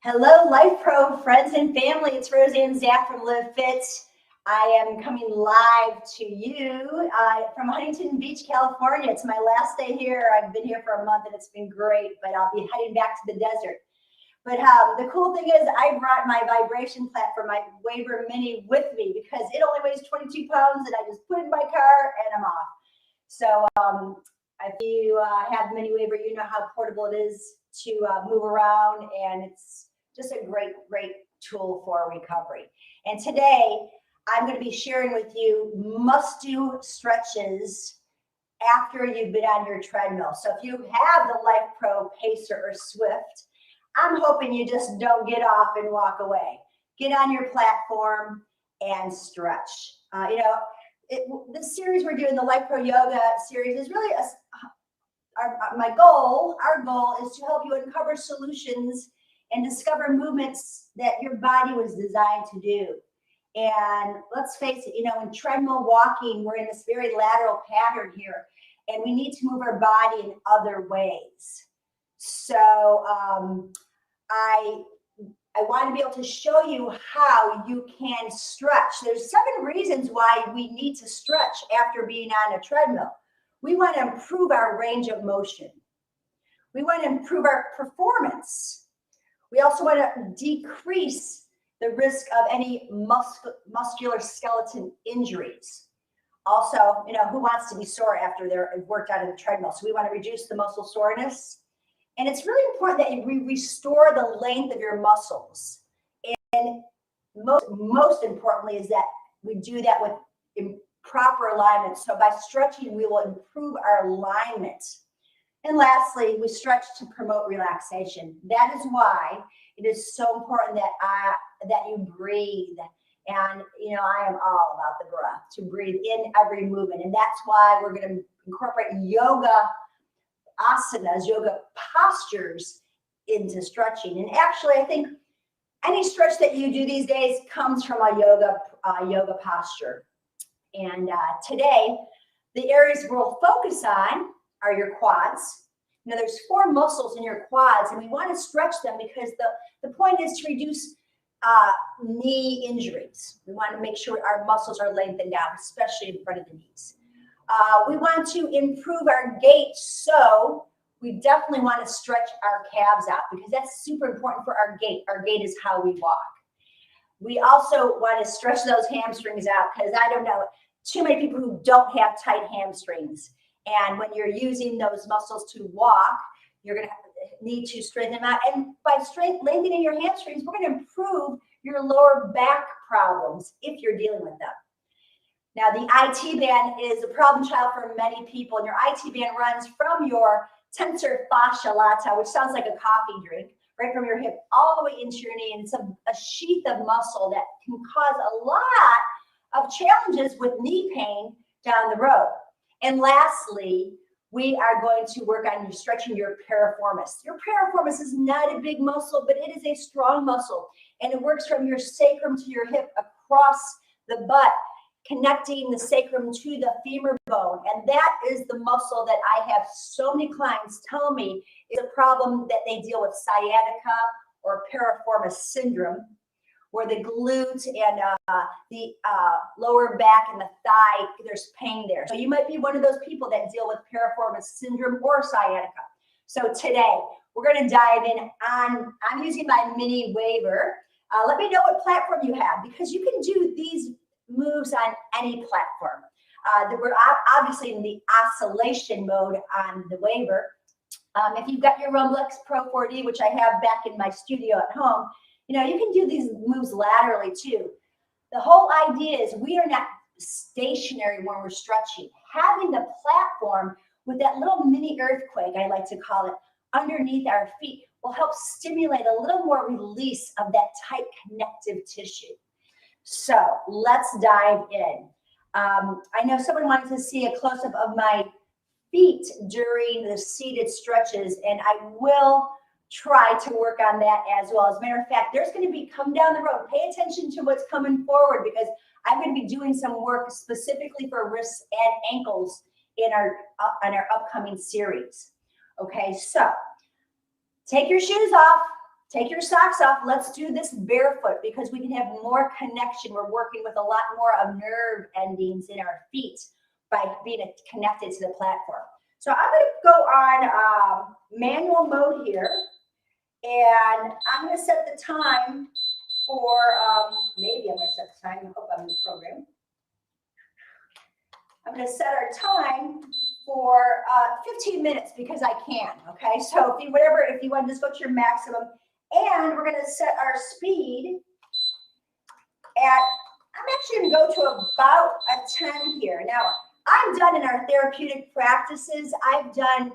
Hello, Lifepro friends and family. It's Roseann from Live Fit. I am coming live to you from Huntington Beach, California. It's my last day here. I've been here for a month and it's been great, but I'll be heading back to the desert. But the cool thing is I brought my vibration platform, my Waver Mini with me because it only weighs 22 pounds and I just put it in my car and I'm off. So if you have Mini Waver, you know how portable it is to move around, and it's just a great tool for recovery. And today I'm going to be sharing with you must-do stretches after you've been on your treadmill. So if you have the Lifepro Pacer or Swift, I'm hoping you just don't get off and walk away. Get on your platform and stretch. This series we're doing, the Lifepro Yoga series, is really our goal is to help you uncover solutions and discover movements that your body was designed to do. And let's face it, in treadmill walking, we're in this very lateral pattern here, and we need to move our body in other ways. So I want to be able to show you how you can stretch. There's 7 reasons why we need to stretch after being on a treadmill. We want to improve our range of motion. We want to improve our performance. We also want to decrease the risk of any muscular skeleton injuries. Also, who wants to be sore after they've worked out on the treadmill? So we want to reduce the muscle soreness. And it's really important that we restore the length of your muscles. And most importantly is that we do that with proper alignment. So by stretching, we will improve our alignment. And lastly, we stretch to promote relaxation. That is why it is so important that you breathe. And, I am all about the breath, to breathe in every movement. And that's why we're going to incorporate yoga asanas, yoga postures into stretching. And actually, I think any stretch that you do these days comes from a yoga posture. And today, the areas we'll focus on are your quads. There's 4 muscles in your quads, and we want to stretch them because the point is to reduce knee injuries. We want to make sure our muscles are lengthened out, especially in front of the knees. We want to improve our gait, so we definitely want to stretch our calves out because that's super important for our gait. Our gait is how we walk. We also want to stretch those hamstrings out because I don't know too many people who don't have tight hamstrings. And when you're using those muscles to walk, you're going to need to straighten them out. And by lengthening your hamstrings, we're going to improve your lower back problems if you're dealing with them. Now, the IT band is a problem child for many people, and your IT band runs from your tensor fascia lata, which sounds like a coffee drink, right from your hip all the way into your knee. And it's a sheath of muscle that can cause a lot of challenges with knee pain down the road. And lastly, we are going to work on stretching your piriformis. Your piriformis is not a big muscle, but it is a strong muscle, and it works from your sacrum to your hip across the butt, connecting the sacrum to the femur bone. And that is the muscle that I have so many clients tell me is a problem that they deal with sciatica or piriformis syndrome, where the glutes and the lower back and the thigh, there's pain there. So you might be one of those people that deal with piriformis syndrome or sciatica. So today, we're going to dive in on, I'm using my Mini Waver. Let me know what platform you have, because you can do these moves on any platform. We're obviously in the oscillation mode on the Waver. If you've got your Rumble Pro 4D, which I have back in my studio at home, you can do these moves laterally too. The whole idea is we are not stationary when we're stretching. Having the platform with that little mini earthquake, I like to call it, underneath our feet will help stimulate a little more release of that tight connective tissue. So let's dive in. I know someone wanted to see a close-up of my feet during the seated stretches, and I will try to work on that as well. As a matter of fact, there's going to be, come down the road, pay attention to what's coming forward, because I'm going to be doing some work specifically for wrists and ankles in our upcoming series. Okay, so take your shoes off, Take your socks off. Let's do this barefoot because we can have more connection. We're working with a lot more of nerve endings in our feet by being connected to the platform. So I'm going to go on manual mode here, and I'm going to set the time for, maybe I'm going to set the time. I hope I'm in the program. I'm going to set our time for 15 minutes because I can, okay? So if you want to just go to your maximum, and we're going to set our speed at, I'm actually going to go to about a 10 here. Now, I've done in our therapeutic practices, I've done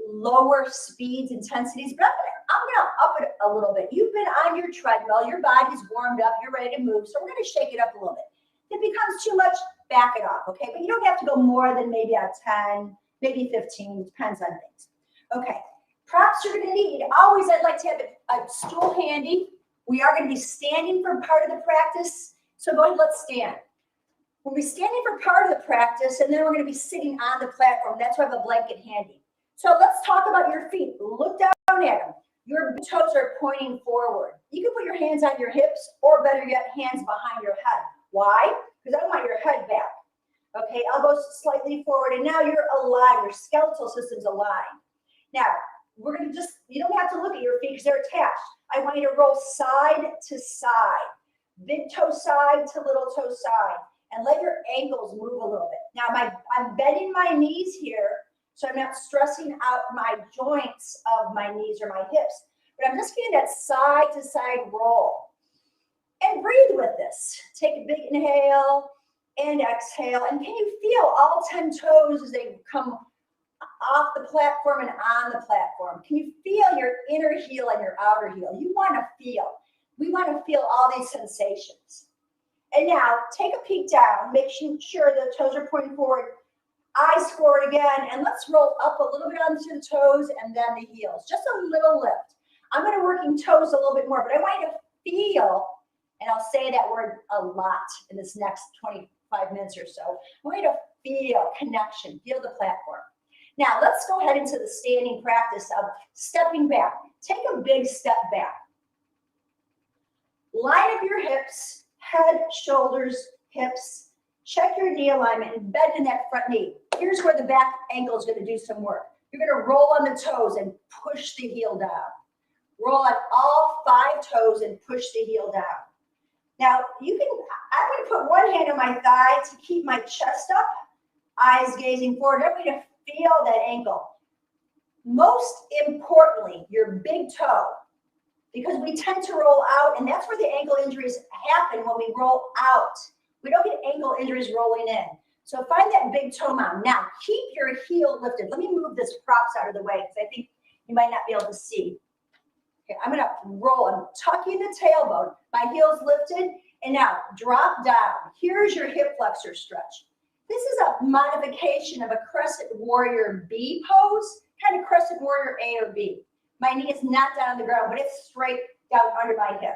lower speeds, intensities, but I'm going to up it a little bit. You've been on your treadmill, your body's warmed up, you're ready to move, so we're going to shake it up a little bit. If it becomes too much, back it off, okay? But you don't have to go more than maybe a 10, maybe 15, depends on things. Okay, props you're going to need. Always, I'd like to have a stool handy. We are going to be standing for part of the practice, so go ahead, let's stand. We'll be standing for part of the practice, and then we're going to be sitting on the platform. That's why I have a blanket handy. So let's talk about your feet. Look down at them. Your toes are pointing forward. You can put your hands on your hips, or better yet, hands behind your head. Why? Because I want your head back. Okay, elbows slightly forward, and now you're aligned. Your skeletal system's aligned. Now, we're going to you don't have to look at your feet because they're attached. I want you to roll side to side. Big toe side to little toe side. And let your ankles move a little bit. Now, I'm bending my knees here, so I'm not stressing out my joints of my knees or my hips. But I'm just getting that side to side roll. And breathe with this. Take a big inhale and exhale. And can you feel all 10 toes as they come off the platform and on the platform? Can you feel your inner heel and your outer heel? You want to feel. We want to feel all these sensations. And now take a peek down. Make sure the toes are pointing forward. Eyes forward again. And let's roll up a little bit onto the toes and then the heels. Just a little lift. I'm going to work in toes a little bit more, but I want you to feel, and I'll say that word a lot in this next 25 minutes or so. I want you to feel connection, feel the platform. Now, let's go ahead into the standing practice of stepping back. Take a big step back. Line up your hips, head, shoulders, hips. Check your knee alignment and bend in that front knee. Here's where the back ankle is going to do some work. You're going to roll on the toes and push the heel down. Roll on all 5 toes and push the heel down. Now, I'm going to put one hand on my thigh to keep my chest up, eyes gazing forward. I'm going to feel that ankle. Most importantly, your big toe, because we tend to roll out, and that's where the ankle injuries happen when we roll out. We don't get ankle injuries rolling in. So find that big toe mound. Now, keep your heel lifted. Let me move this props out of the way because I think you might not be able to see. Okay, I'm going to roll. I'm tucking the tailbone. My heel's lifted, and now drop down. Here's your hip flexor stretch. This is a modification of a crescent warrior B pose, kind of crescent warrior A or B. My knee is not down on the ground, but it's straight down under my hip.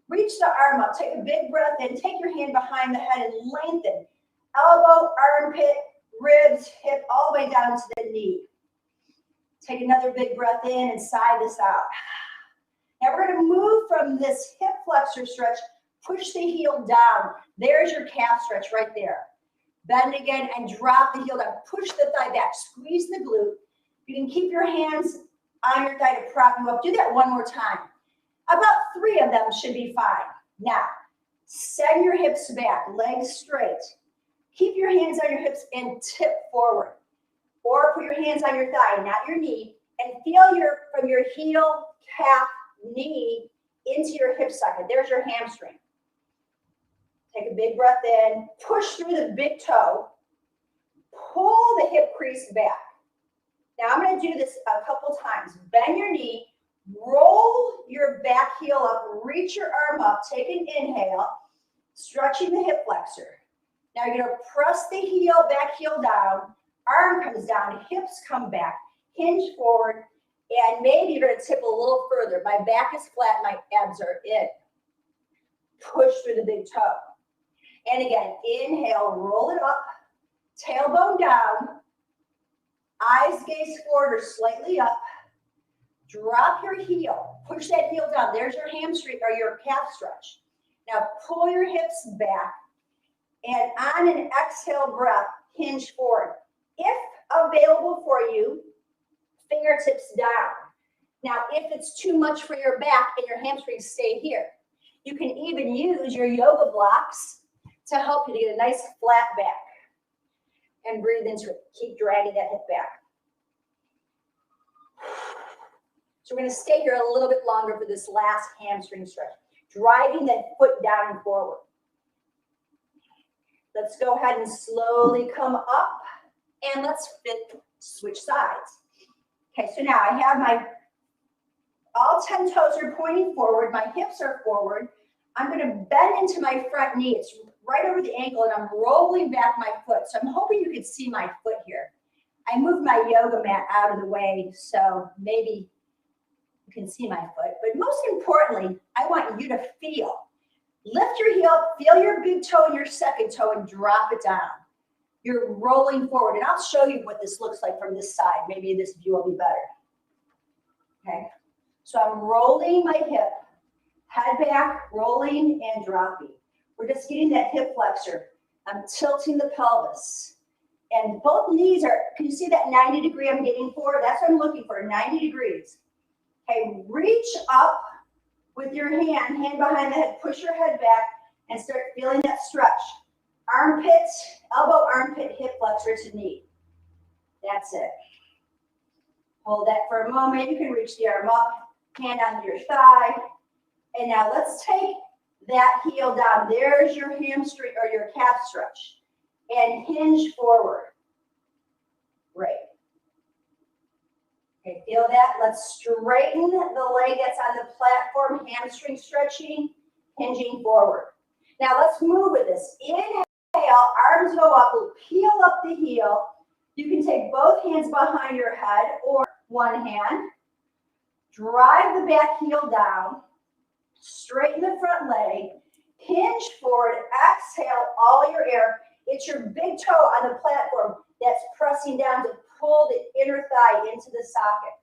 Reach the arm up. Take a big breath in. Take your hand behind the head and lengthen. Elbow, armpit, ribs, hip, all the way down to the knee. Take another big breath in and sigh this out. Now we're going to move from this hip flexor stretch. Push the heel down. There's your calf stretch right there. Bend again and drop the heel down. Push the thigh back. Squeeze the glute. You can keep your hands on your thigh to prop you up. Do that one more time. About 3 of them should be fine. Now, send your hips back, legs straight. Keep your hands on your hips and tip forward. Or put your hands on your thigh, not your knee, and feel from your heel, calf, knee into your hip socket. There's your hamstring. Take a big breath in. Push through the big toe. Pull the hip crease back. Now I'm going to do this a couple times. Bend your knee. Roll your back heel up. Reach your arm up. Take an inhale. Stretching the hip flexor. Now you're going to press the heel, back heel down. Arm comes down. Hips come back. Hinge forward. And maybe you're going to tip a little further. My back is flat. My abs are in. Push through the big toe. And again, inhale, roll it up. Tailbone down. Eyes gaze forward or slightly up. Drop your heel. Push that heel down. There's your hamstring or your calf stretch. Now pull your hips back. And on an exhale breath, hinge forward. If available for you, fingertips down. Now, if it's too much for your back and your hamstrings stay here, you can even use your yoga blocks to help you to get a nice flat back. And breathe into it. Keep dragging that hip back. So we're going to stay here a little bit longer for this last hamstring stretch. Driving that foot down and forward. Let's go ahead and slowly come up. And let's switch sides. Okay, so now I have my, all 10 toes are pointing forward. My hips are forward. I'm going to bend into my front knee. It's right over the ankle, and I'm rolling back my foot. So I'm hoping you can see my foot here. I moved my yoga mat out of the way, so maybe you can see my foot. But most importantly, I want you to feel. Lift your heel, feel your big toe and your second toe, and drop it down. You're rolling forward, and I'll show you what this looks like from this side. Maybe this view will be better. Okay, so I'm rolling my hip, head back, rolling and dropping. We're just getting that hip flexor. I'm tilting the pelvis. And both knees are, can you see that 90 degree I'm getting for? That's what I'm looking for, 90 degrees. Okay, reach up with your hand behind the head, push your head back, and start feeling that stretch. Armpit, elbow, armpit, hip flexor to knee. That's it. Hold that for a moment. You can reach the arm up, hand on your thigh. And now let's take that heel down. There's your hamstring or your calf stretch. And hinge forward. Great. Okay, feel that? Let's straighten the leg that's on the platform, hamstring stretching, hinging forward. Now let's move with this. Inhale, arms go up, peel up the heel. You can take both hands behind your head or one hand. Drive the back heel down. Straighten the front leg. Hinge forward. Exhale all your air. It's your big toe on the platform that's pressing down to pull the inner thigh into the socket.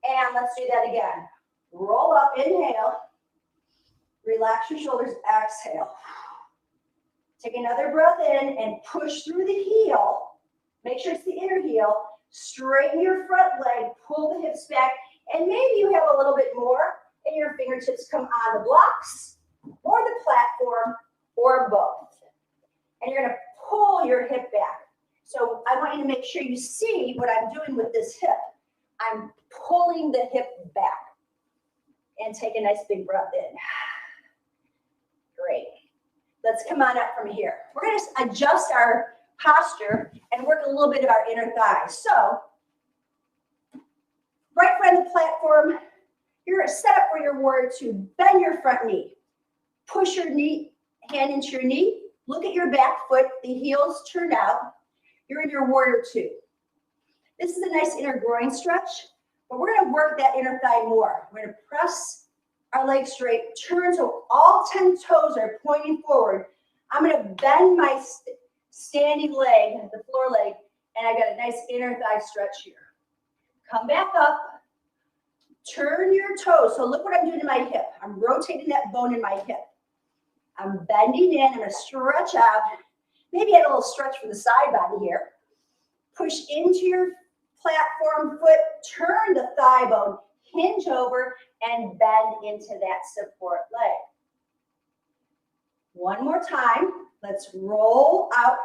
And let's do that again. Roll up, inhale. Relax your shoulders, exhale. Take another breath in and push through the heel. Make sure it's the inner heel. Straighten your front leg, pull the hips back, and maybe you have a little bit more and your fingertips come on the blocks or the platform or both. And you're going to pull your hip back. So I want you to make sure you see what I'm doing with this hip. I'm pulling the hip back. And take a nice big breath in. Great. Let's come on up from here. We're going to adjust our posture and work a little bit of our inner thighs. So, right front of the platform, you're set up for your warrior two. Bend your front knee. Push your knee, hand into your knee. Look at your back foot. The heels turned out. You're in your warrior two. This is a nice inner groin stretch, but we're going to work that inner thigh more. We're going to press our legs straight, turn so all 10 toes are pointing forward. I'm going to bend my standing leg, the floor leg, and I got a nice inner thigh stretch here. Come back up, turn your toes. So look what I'm doing to my hip. I'm rotating that bone in my hip. I'm bending in, I'm going to stretch out. Maybe add a little stretch for the side body here. Push into your platform foot, turn the thigh bone, hinge over, and bend into that support leg. One more time. Let's roll out,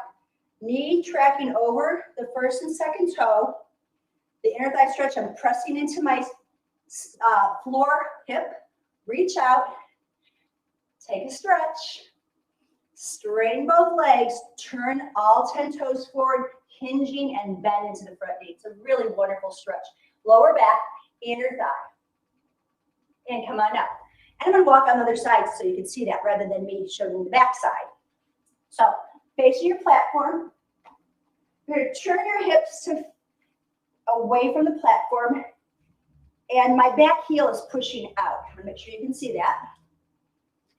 knee tracking over the first and second toe. The inner thigh stretch, I'm pressing into my floor hip. Reach out, take a stretch, straighten both legs, turn all 10 toes forward, hinging and bend into the front knee. It's a really wonderful stretch. Lower back, inner thigh. And come on up. And I'm going to walk on the other side so you can see that rather than me showing the back side. So, facing your platform, you're going to turn your hips away from the platform, and my back heel is pushing out. I'm going to make sure you can see that.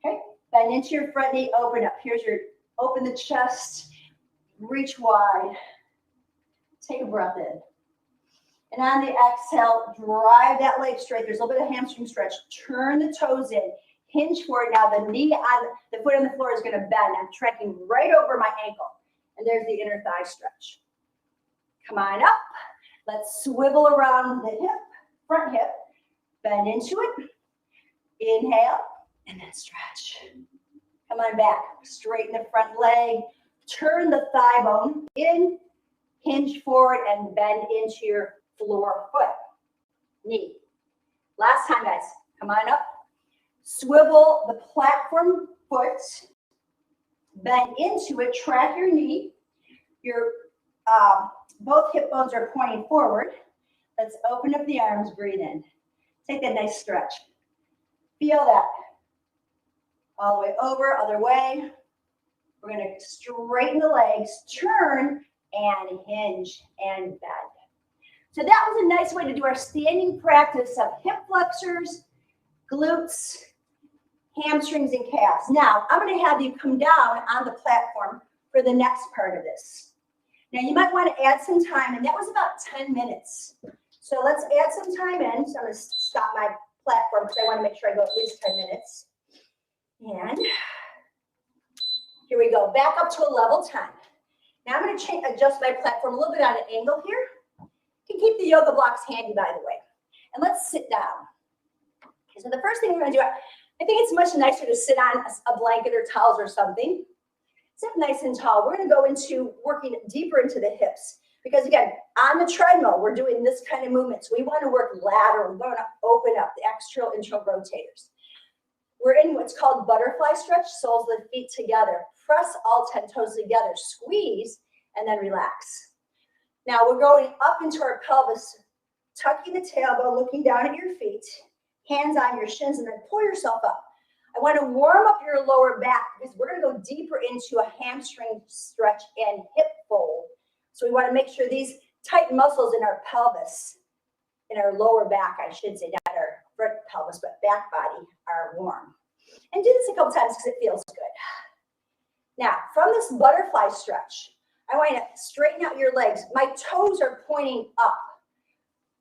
Okay, bend into your front knee, open up. Here's your, open the chest, reach wide. Take a breath in. And on the exhale, drive that leg straight. There's a little bit of hamstring stretch. Turn the toes in. Hinge forward. Now the knee on the foot on the floor is going to bend. I'm tracking right over my ankle. And there's the inner thigh stretch. Come on up. Let's swivel around the hip, front hip. Bend into it. Inhale. And then stretch. Come on back. Straighten the front leg. Turn the thigh bone in. Hinge forward and bend into your floor foot. Knee. Last time, guys. Come on up. Swivel the platform foot. Bend into it. Track your knee. Your both hip bones are pointing forward. Let's open up the arms. Breathe in. Take that nice stretch. Feel that. All the way over, other way. We're going to straighten the legs, turn, and hinge and bend. So that was a nice way to do our standing practice of hip flexors, glutes, hamstrings, and calves. Now, I'm going to have you come down on the platform for the next part of this. Now, you might want to add some time, and that was about 10 minutes. So let's add some time in. So I'm going to stop my platform because I want to make sure I go at least 10 minutes. And here we go, back up to a level 10. Now I'm going to adjust my platform a little bit on an angle here. You can keep the yoga blocks handy, by the way. And let's sit down. Okay, so the first thing we're going to do, I think it's much nicer to sit on a blanket or towels or something. Sit nice and tall. We're going to go into working deeper into the hips. Because again, on the treadmill, we're doing this kind of movement. So we want to work lateral. We want to open up the external, internal rotators. We're in what's called butterfly stretch, soles of the feet together. Press all 10 toes together, squeeze, and then relax. Now we're going up into our pelvis, tucking the tailbone, looking down at your feet, hands on your shins, and then pull yourself up. I want to warm up your lower back because we're going to go deeper into a hamstring stretch and hip fold. So we want to make sure these tight muscles in our pelvis, in our lower back, I should say, not our front pelvis, but back body are warm. And do this a couple times because it feels good. Now, from this butterfly stretch, I want you to straighten out your legs. My toes are pointing up.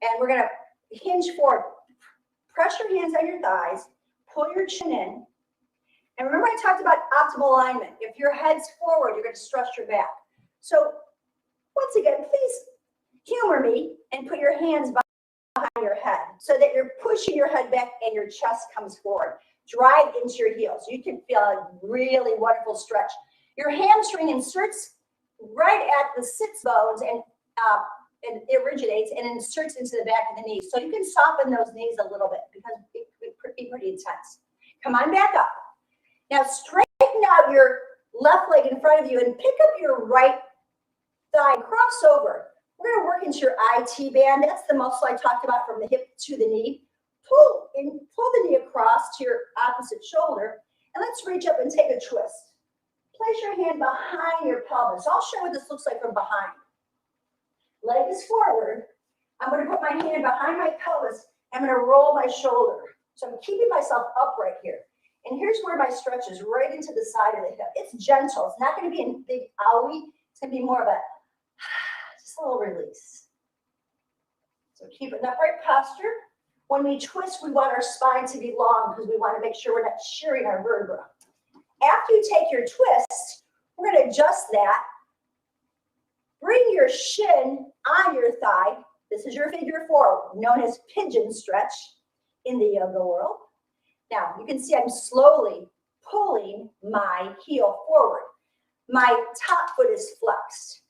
And we're going to hinge forward. Press your hands on your thighs. Pull your chin in. And remember I talked about optimal alignment. If your head's forward, you're going to stretch your back. So once again, please humor me and put your hands behind your head so that you're pushing your head back and your chest comes forward. Drive into your heels. You can feel a really wonderful stretch. Your hamstring inserts right at the sits bones and it originates and inserts into the back of the knees. So you can soften those knees a little bit because it can be pretty intense. Come on back up. Now straighten out your left leg in front of you and pick up your right thigh, cross over. We're going to work into your IT band. That's the muscle I talked about from the hip to the knee. Pull the knee across to your opposite shoulder, and let's reach up and take a twist. Place your hand behind your pelvis. I'll show what this looks like from behind. Leg is forward. I'm going to put my hand behind my pelvis. I'm going to roll my shoulder. So I'm keeping myself upright here. And here's where my stretch is, right into the side of the hip. It's gentle. It's not going to be a big owie. It's going to be more of a just a little release. So keep an upright posture. When we twist, we want our spine to be long because we want to make sure we're not shearing our vertebra. After you take your twist, we're going to adjust that. Bring your shin on your thigh. This is your figure four, known as pigeon stretch in the yoga world. Now, you can see I'm slowly pulling my heel forward. My top foot is flexed.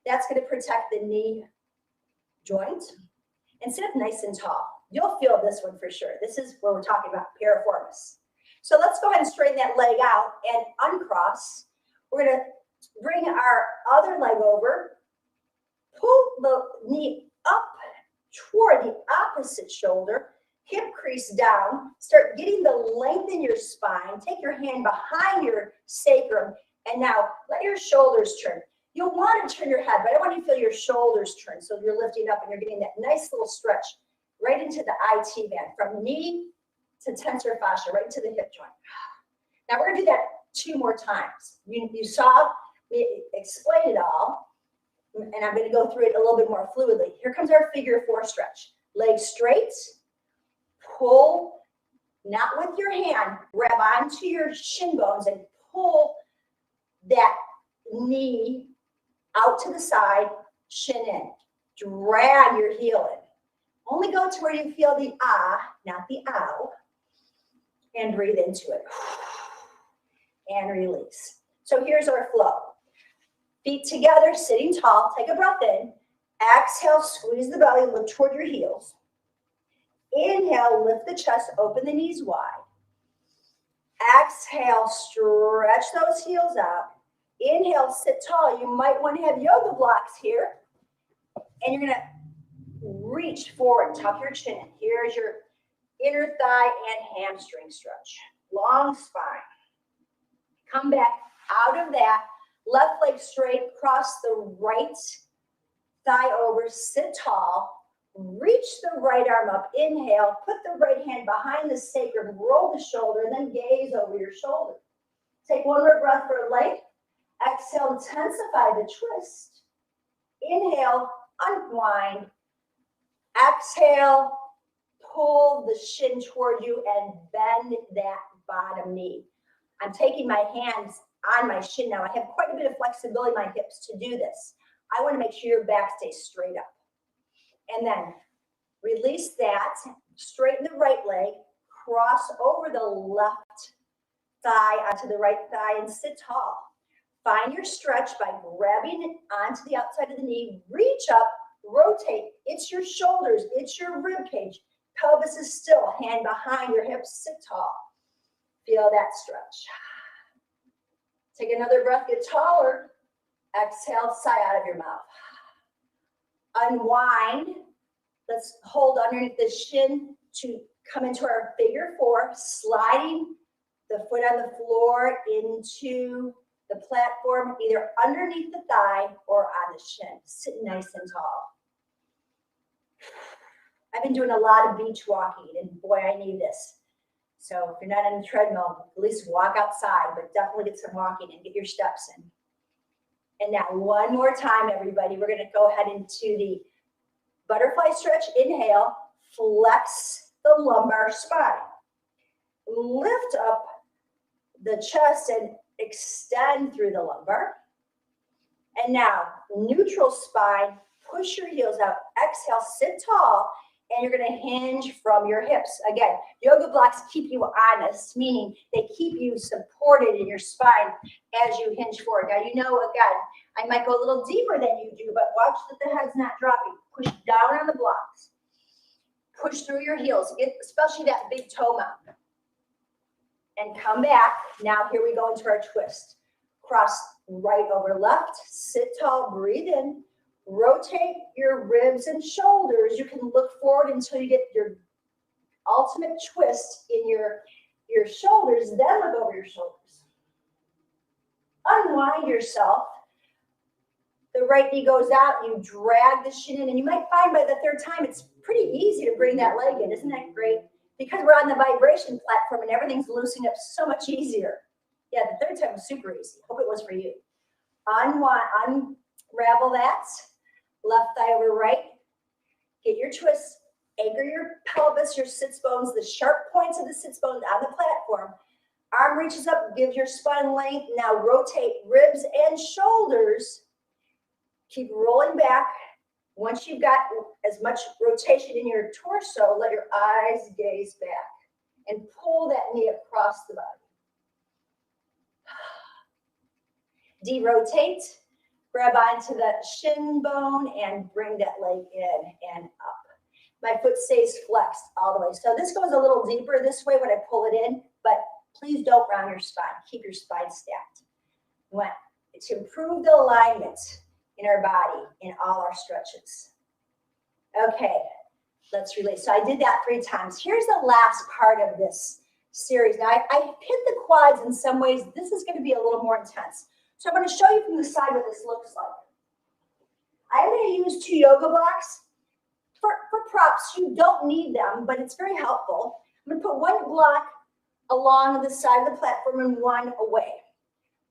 That's going to protect the knee joint and sit up nice and tall. You'll feel this one for sure. This is where we're talking about piriformis. So let's go ahead and straighten that leg out and uncross. We're going to bring our other leg over, pull the knee up toward the opposite shoulder, hip crease down, start getting the length in your spine. Take your hand behind your sacrum, and now let your shoulders turn. You'll want to turn your head, but I want you to feel your shoulders turn. So you're lifting up and you're getting that nice little stretch right into the IT band, from knee to tensor fascia, right into the hip joint. Now we're going to do that 2 more times. You saw me explain it all. and I'm going to go through it a little bit more fluidly. Here comes our figure 4 stretch. Legs straight, pull, not with your hand, grab onto your shin bones and pull that knee out to the side, shin in. Drag your heel in. Only go to where you feel the ah, not the ow, and breathe into it. And release. So here's our flow. Feet together, sitting tall. Take a breath in. Exhale, squeeze the belly, look toward your heels. Inhale, lift the chest, open the knees wide. Exhale, stretch those heels out. Inhale, sit tall. You might want to have yoga blocks here. And you're going to reach forward, tuck your chin in. Here's your inner thigh and hamstring stretch. Long spine. Come back out of that. Left leg straight, cross the right thigh over, sit tall. Reach the right arm up. Inhale, put the right hand behind the sacrum, roll the shoulder, and then gaze over your shoulder. Take one more breath for length. Exhale, intensify the twist. Inhale, unwind. Exhale, pull the shin toward you and bend that bottom knee. I'm taking my hands on my shin now. I have quite a bit of flexibility in my hips to do this. I want to make sure your back stays straight up. And then release that, straighten the right leg, cross over the left thigh onto the right thigh and sit tall. Find your stretch by grabbing onto the outside of the knee, reach up, rotate. It's your shoulders, it's your rib cage. Pelvis is still, hand behind your hips, sit tall. Feel that stretch. Take another breath, get taller. Exhale, sigh out of your mouth. Unwind. Let's hold underneath the shin to come into our figure 4, sliding the foot on the floor into the platform, either underneath the thigh or on the shin. Sit nice and tall. I've been doing a lot of beach walking, and boy, I need this. So if you're not on the treadmill, at least walk outside, but definitely get some walking and get your steps in. And now one more time, everybody, we're going to go ahead into the butterfly stretch. Inhale, flex the lumbar spine. Lift up the chest and extend through the lumbar. And now, neutral spine, push your heels out. Exhale, sit tall, and you're going to hinge from your hips. Again, yoga blocks keep you honest, meaning they keep you supported in your spine as you hinge forward. Now, you know, again, I might go a little deeper than you do, but watch that the head's not dropping. Push down on the blocks. Push through your heels, especially that big toe mount. And come back. Now, here we go into our twist. Cross right over left. Sit tall, breathe in. Rotate your ribs and shoulders. You can look forward until you get your ultimate twist in your shoulders, then look over your shoulders. Unwind yourself. The right knee goes out, you drag the shin in, and you might find by the third time it's pretty easy to bring that leg in. Isn't that great? Because we're on the vibration platform and everything's loosening up so much easier. Yeah, the third time was super easy. Hope it was for you. Unravel that. Left thigh over right. Get your twist. Anchor your pelvis, your sits bones, the sharp points of the sits bones on the platform. Arm reaches up, gives your spine length. Now rotate ribs and shoulders. Keep rolling back. Once you've got as much rotation in your torso, let your eyes gaze back and pull that knee across the body. De-rotate. Grab onto the shin bone and bring that leg in and up. My foot stays flexed all the way. So this goes a little deeper this way when I pull it in, but please don't round your spine. Keep your spine stacked. We want to improve the alignment in our body in all our stretches. Okay, let's release. So I did that 3 times. Here's the last part of this series. Now, I hit the quads in some ways. This is going to be a little more intense. So I'm going to show you from the side what this looks like. I'm going to use 2 yoga blocks. For props, you don't need them, but it's very helpful. I'm going to put 1 block along the side of the platform and 1 away.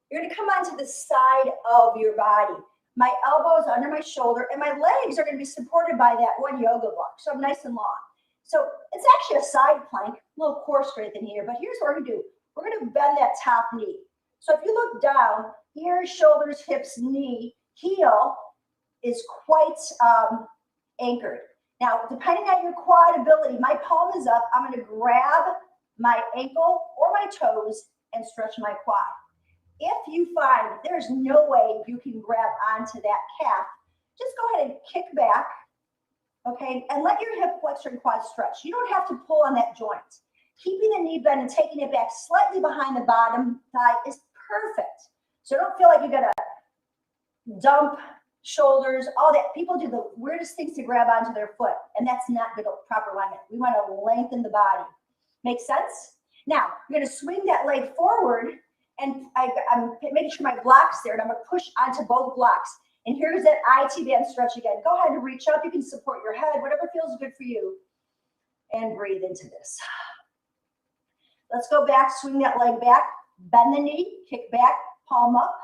You're going to come onto the side of your body. My elbows under my shoulder, and my legs are going to be supported by that one yoga block. So I'm nice and long. So it's actually a side plank, a little core strengthening here, but here's what we're going to do. We're going to bend that top knee. So if you look down, ears, shoulders, hips, knee, heel is quite anchored. Now, depending on your quad ability, my palm is up. I'm going to grab my ankle or my toes and stretch my quad. If you find there's no way you can grab onto that calf, just go ahead and kick back, okay, and let your hip flexor and quad stretch. You don't have to pull on that joint. Keeping the knee bend and taking it back slightly behind the bottom thigh is perfect. So don't feel like you got to dump shoulders, all that. People do the weirdest things to grab onto their foot, and that's not good proper alignment. We want to lengthen the body. Make sense? Now, you're going to swing that leg forward, and I'm making sure my block's there, and I'm going to push onto both blocks. And here's that IT band stretch again. Go ahead and reach up. You can support your head, whatever feels good for you, and breathe into this. Let's go back, swing that leg back, bend the knee, kick back, palm up.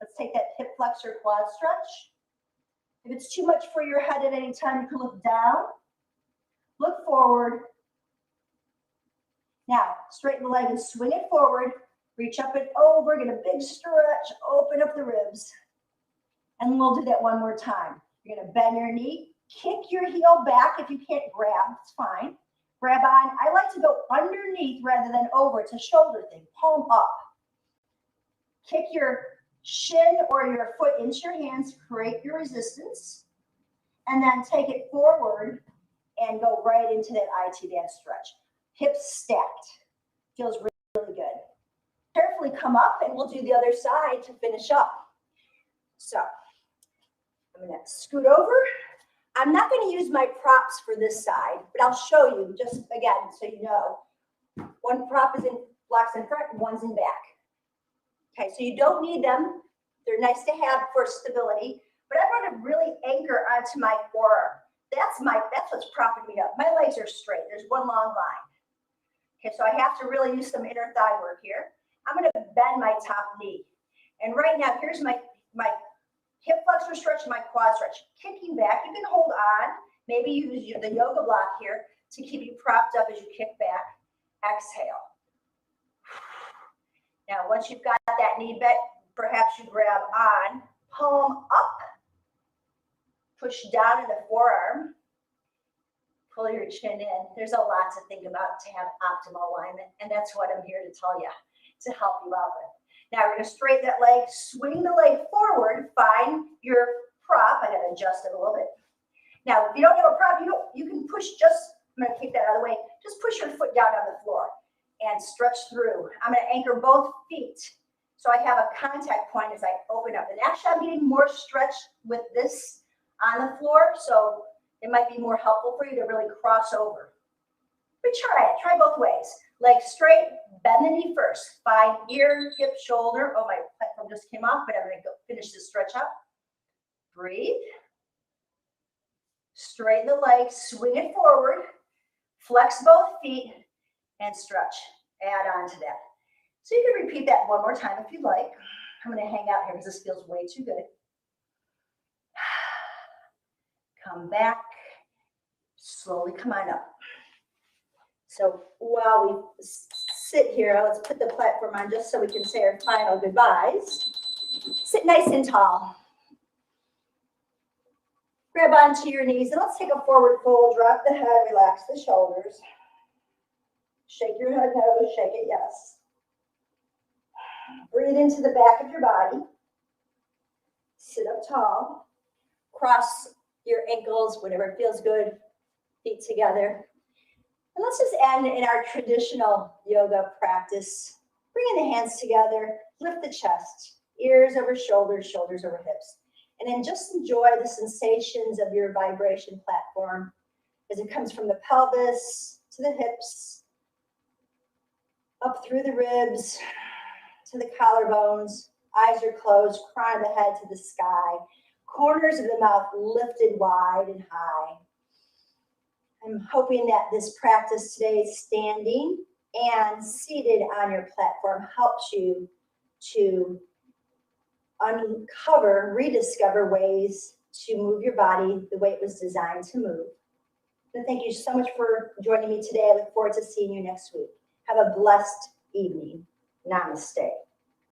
Let's take that hip flexor quad stretch. If it's too much for your head at any time, you can look down, look forward. Now, straighten the leg and swing it forward. Reach up and over, get a big stretch, open up the ribs. And we'll do that one more time. You're going to bend your knee, kick your heel back. If you can't grab, it's fine. Grab on. I like to go underneath rather than over. It's a shoulder thing. Palm up. Kick your shin or your foot into your hands. Create your resistance. And then take it forward and go right into that IT band stretch. Hips stacked. Feels really, really good. Carefully come up, and we'll do the other side to finish up. So I'm going to scoot over. I'm not going to use my props for this side, but I'll show you just again so you know. One prop is in blocks in front, one's in back. Okay, so you don't need them. They're nice to have for stability, but I want to really anchor onto my forearm. That's what's propping me up. My legs are straight. There's one long line. Okay, so I have to really use some inner thigh work here. I'm going to bend my top knee. And right now, here's my hip flexor stretch, my quad stretch. Kicking back, you can hold on. Maybe use the yoga block here to keep you propped up as you kick back. Exhale. Now, once you've got that knee bent, perhaps you grab on, palm up, push down in the forearm, pull your chin in. There's a lot to think about to have optimal alignment, and that's what I'm here to tell you, to help you out with. Now we're going to straighten that leg, swing the leg forward, find your prop. I got to adjust it a little bit. Now, if you don't have a prop, you can push I'm going to kick that out of the way. Just push your foot down on the floor and stretch through. I'm going to anchor both feet so I have a contact point as I open up. And actually, I'm getting more stretch with this on the floor, so it might be more helpful for you to really cross over. But try both ways. Leg straight, bend the knee first. Find ear, hip, shoulder. Oh, my platform just came off, but I'm going to go finish this stretch up. Breathe. Straighten the leg, swing it forward, flex both feet, and stretch. Add on to that. So you can repeat that one more time if you'd like. I'm going to hang out here because this feels way too good. Come back. Slowly come on up. So while we sit here, let's put the platform on just so we can say our final goodbyes. Sit nice and tall. Grab onto your knees and let's take a forward fold. Drop the head, relax the shoulders. Shake your head, no, shake it, yes. Breathe into the back of your body. Sit up tall. Cross your ankles, whatever feels good. Feet together. And let's just end in our traditional yoga practice. Bringing the hands together, lift the chest, ears over shoulders, shoulders over hips. And then just enjoy the sensations of your vibration platform as it comes from the pelvis to the hips, up through the ribs, to the collarbones. Eyes are closed, crown of the head to the sky. Corners of the mouth lifted wide and high. I'm hoping that this practice today, standing and seated on your platform, helps you to uncover, rediscover ways to move your body the way it was designed to move. And thank you so much for joining me today. I look forward to seeing you next week. Have a blessed evening. Namaste.